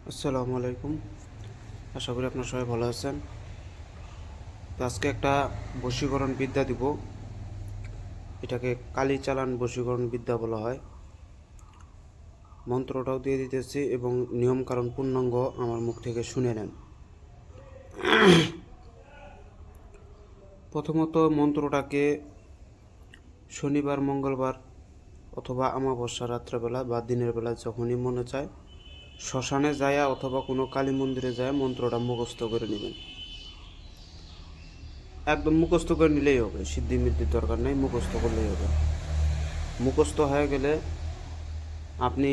আসসালামু আলাইকুম। আশা করি আপনারা সবাই ভালো আছেন। তো আজকে একটা বশীকরণ বিদ্যা দিব। এটাকে কালী চালান বশীকরণ বিদ্যা বলা হয়। মন্ত্রটাও দিয়ে দিতেছি এবং নিয়মকানুন পূর্ণাঙ্গ আমার মুখ থেকে শুনে নেন। প্রথমত মন্ত্রটাকে শনিবার, মঙ্গলবার অথবা অমাবস্যা রাত্রেবেলা বা দিনের বেলা যখনই মনে চায় শ্মশানে যায়া অথবা কোনো কালী মন্দিরে যায় মন্ত্রটা মুখস্থ করে নেবেন। একদম মুখস্থ করে নিলেই হবে, সিদ্ধি মিদ্ধির দরকার নেই, মুখস্থ করলেই হবে। মুখস্থ হয়ে গেলে আপনি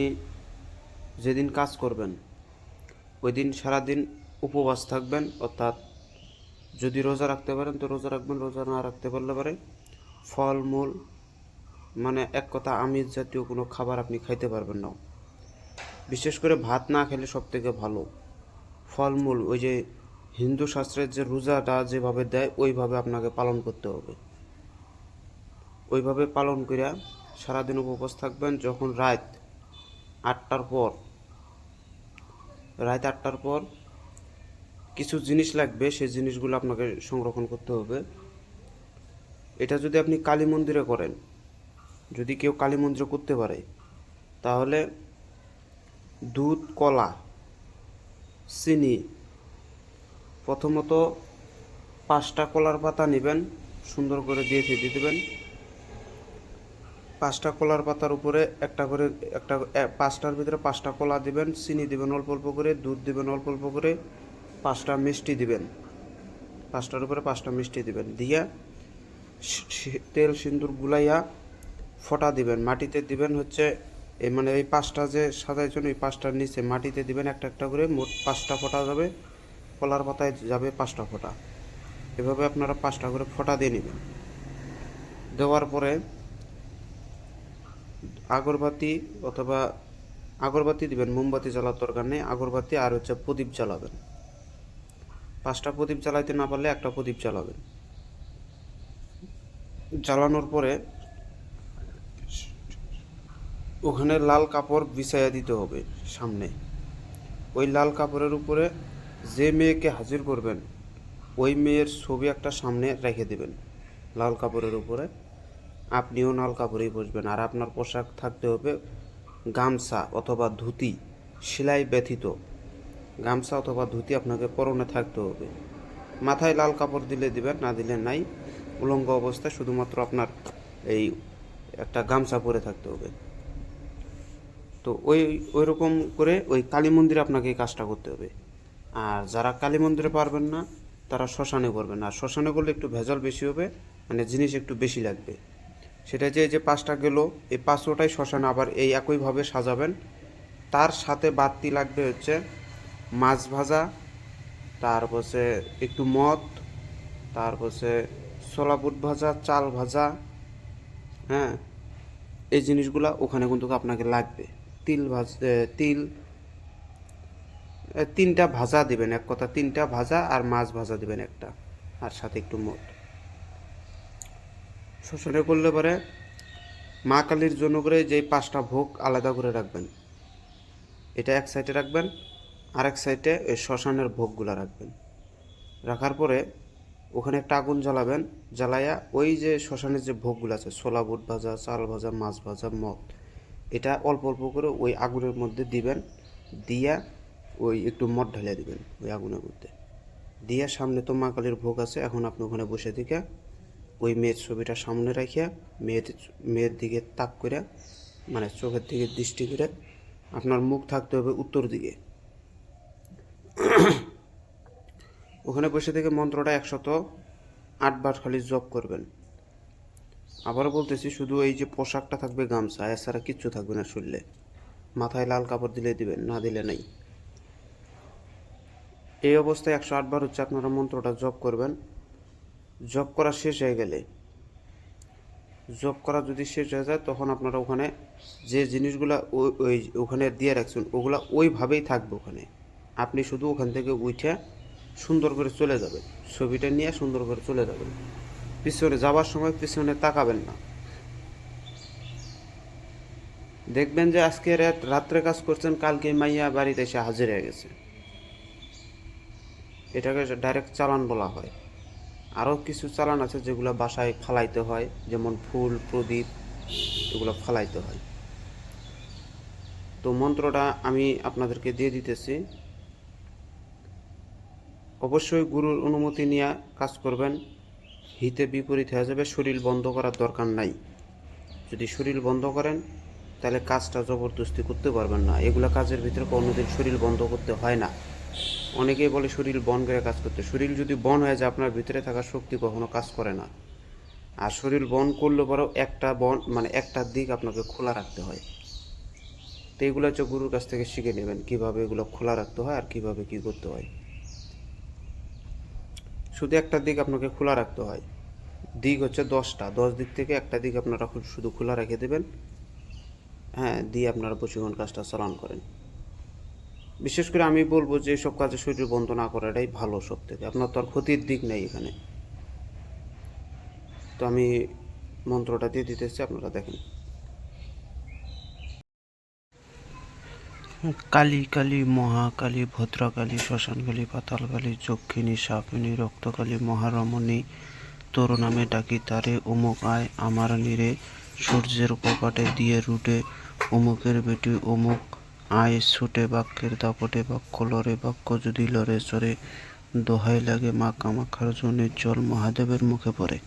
যেদিন কাজ করবেন ওই দিন সারাদিন উপবাস থাকবেন, অর্থাৎ যদি রোজা রাখতে পারেন তো রোজা রাখবেন, রোজা না রাখতে পারলে পারে ফলমূল, মানে এক কথা আমিষ জাতীয় কোনো খাবার আপনি খাইতে পারবেন না। বিশেষ করে ভাত না খেলে সব থেকে ভালো ফলমূল, ওই যে হিন্দু শাস্ত্রের যে রোজাটা যেভাবে দেয় ওইভাবে আপনাকে পালন করতে হবে। ওইভাবে পালন করিয়া সারাদিন উপবাস থাকবেন। যখন আটটার পর রাত 8টার পর কিছু জিনিস লাগবে, সেই জিনিসগুলো আপনাকে সংরক্ষণ করতে হবে। এটা যদি আপনি কালী মন্দিরে করেন, যদি কেউ কালী মন্দিরে করতে পারে, তাহলে দুধ, কলা, চিনি, প্রথমত 5টা কলার পাতা নেবেন, সুন্দর করে দিয়ে থেতে দেবেন। 5টা কলার পাতার উপরে একটা করে, 5টার ভিতরে 5টা কলা দিবেন, চিনি দিবেন অল্প অল্প করে, দুধ দিবেন অল্প অল্প করে, 5টা মিষ্টি দিবেন, 5টার উপরে 5টা মিষ্টি দিবেন, দিয়া তেল সিন্দুর গুলাইয়া ফোঁটা দিবেন, মাটিতে দিবেন হচ্ছে এই মানে এই 5টা যে সাজাইছেন ওই 5টার নিচে মাটিতে দিবেন একটা একটা করে, মোট 5টা ফোঁটা যাবে। কলার পাতায় যাবে 5টা ফোঁটা। এভাবে আপনারা 5টা করে ফোঁটা দিয়ে নেবেন। দেওয়ার পরে আগরবাতি অথবা আগরবাতি দিবেন, মোমবাতি জ্বালার দরকার নেই, আগরবাতি আর হচ্ছে প্রদীপ জ্বালাবেন। 5টা প্রদীপ জ্বালাইতে না পারলে একটা প্রদীপ জ্বালাবেন। জ্বালানোর পরে ওখানে লাল কাপড় বিছাইয়া দিতে হবে সামনে। ওই লাল কাপড়ের উপরে যে মেয়েকে হাজির করবেন ওই মেয়ের ছবি একটা সামনে রেখে দেবেন লাল কাপড়ের উপরে। আপনিও লাল কাপড়েই বসবেন, আর আপনার পোশাক থাকতে হবে গামছা অথবা ধুতি, সেলাই ব্যথিত গামছা অথবা ধুতি আপনাকে পরনে থাকতে হবে। মাথায় লাল কাপড় দিলে দিবেন, না দিলে নাই। উলঙ্গ অবস্থায় শুধুমাত্র আপনার এই একটা গামছা পরে থাকতে হবে। তো ওই রকম করে ওই কালী মন্দিরে আপনাকে এই কাজটা করতে হবে। আর যারা কালী মন্দিরে পারবেন না তারা শ্মশানে করবেন। আর শ্মশানে করলে একটু ভেজাল বেশি হবে, মানে জিনিস একটু বেশি লাগবে। সেটা যে এই যে 5টা গেল, এই 5টাই শ্মশানে আবার এই একইভাবে সাজাবেন। তার সাথে বাড়তি লাগবে হচ্ছে মাছ ভাজা, তারপরে একটু মদ, তারপরে ছোলা বুট ভাজা, চাল ভাজা, হ্যাঁ, এই জিনিসগুলা ওখানে কিন্তু আপনাকে লাগবে। তিল 3টা ভাজা দিবেন, এক কথা 3টা ভাজা, আর মাছ ভাজা দিবেন একটা, আর সাথে একটু মদ। শোষণে করলে পরে মা কালীর জন্য করে যেই 5টা ভোগ আলাদা করে রাখবেন, এটা এক সাইডে রাখবেন, আর এক সাইডে ওই শ্মশানের ভোগগুলো রাখবেন। রাখার পরে ওখানে একটা আগুন জ্বালাবেন, জ্বালাইয়া ওই যে শ্মশানের যে ভোগগুলো আছে ছোলা বুট ভাজা, চাল ভাজা, মাছ ভাজা, মদ, এটা অল্প অল্প করে ওই আগুনের মধ্যে দিবেন। দিয়া ওই একটু মদ ঢেলে দিবেন ওই আগুনের মধ্যে দিয়া, সামনে তো মা কালীর ভোগ আছে, এখন আপনি ওখানে বসে থেকে ওই মেয়ের ছবিটা সামনে রাখিয়া মেয়ের দিকে তাক করে, মানে চোখের দিকে দৃষ্টি করে আপনার মুখ থাকতে হবে উত্তর দিকে। ওখানে বসে থেকে মন্ত্রটা 108 বার খালি জপ করবেন। আবারও বলতেছি, শুধু এই যে পোশাকটা থাকবে গামছা, এছাড়া কিচ্ছু থাকবে না শরীরে। মাথায় লাল কাপড় দিলে দিবেন, না দিলে নাই। এই অবস্থায় 108 বার হচ্ছে আপনারা মন্ত্রটা জপ করবেন। জপ করা শেষ হয়ে গেলে, জব করা যদি শেষ হয়ে যায় তখন আপনারা ওখানে যে জিনিসগুলা ওই ওখানে দিয়ে রাখছেন ওগুলা ওইভাবেই থাকবে ওখানে। আপনি শুধু ওখান থেকে উঠে সুন্দর করে চলে যাবেন, ছবিটা নিয়ে সুন্দর করে চলে যাবেন। পিছনে যাওয়ার সময় পিছনে তাকাবেন না, দেখবেন যে আজকে রাত্রে কাজ করছেন, কালকে মাইয়া বাড়িতে এসে হাজির হয়ে গেছে। এটাকে ডাইরেক্ট চালান বলা হয়। আরও কিছু চালান আছে যেগুলো বাসায় ফালাইতে হয়, যেমন ফুল প্রদীপ, এগুলো ফালাইতে হয়। তো মন্ত্রটা আমি আপনাদেরকে দিয়ে দিতেছি। অবশ্যই গুরুর অনুমতি নিয়ে কাজ করবেন, হিতে বিপরীত হয়ে যাবে। শরীর বন্ধ করার দরকার নাই। যদি শরীর বন্ধ করেন তাহলে কাজটা জবরদস্তি করতে পারবেন না। এগুলো কাজের ভিতরে কোনোদিন শরীর বন্ধ করতে হয় না। অনেকেই বলে শরীর বন করে কাজ করতে। শরীর যদি বন হয়ে যায়, আপনার ভিতরে থাকা শক্তি কখনো কাজ করে না। আর শরীর বন করলে পরেও একটা বন মানে একটা দিক আপনাকে খোলা রাখতে হয়। তো এগুলো হচ্ছে গুরুর কাছ থেকে শিখে নেবেন কীভাবে এগুলো খোলা রাখতে হয় আর কীভাবে কী করতে হয়। শুধু একটা দিক আপনাকে খোলা রাখতে হয়। দিক হচ্ছে 10টা, 10 দিক থেকে একটা দিক আপনারা শুধু খোলা রেখে দেবেন। হ্যাঁ, দিয়ে আপনারা বশীকরণ কাজটা চালান করেন। বিশেষ করে আমি বলবো যে এসব কাজে শরীর বন্ধ না করাটাই ভালো সব থেকে। আপনার তো আর ক্ষতির দিক নেই এখানে। তো আমি মন্ত্রটা দিয়ে দিতেছি, আপনারা দেখেন। কালী কালী মহাকালী ভদ্রকালী শ্মশানকালী পাতালকালী যক্ষিণী সাপিনী রক্তকালী মহারমণী তোর নামে ডাকি তারে অমুক আয় আমার নীরে সূর্যের কপাটে দিয়ে রুটে অমুকের বেটি অমুক আয় ছুটে বাক্যের দাপটে বাক্য লড়ে বাক্য যদি লড়ে চড়ে দোহাই লাগে মা কামাখ্যার জন্য জল মহাদেবের মুখে পড়ে।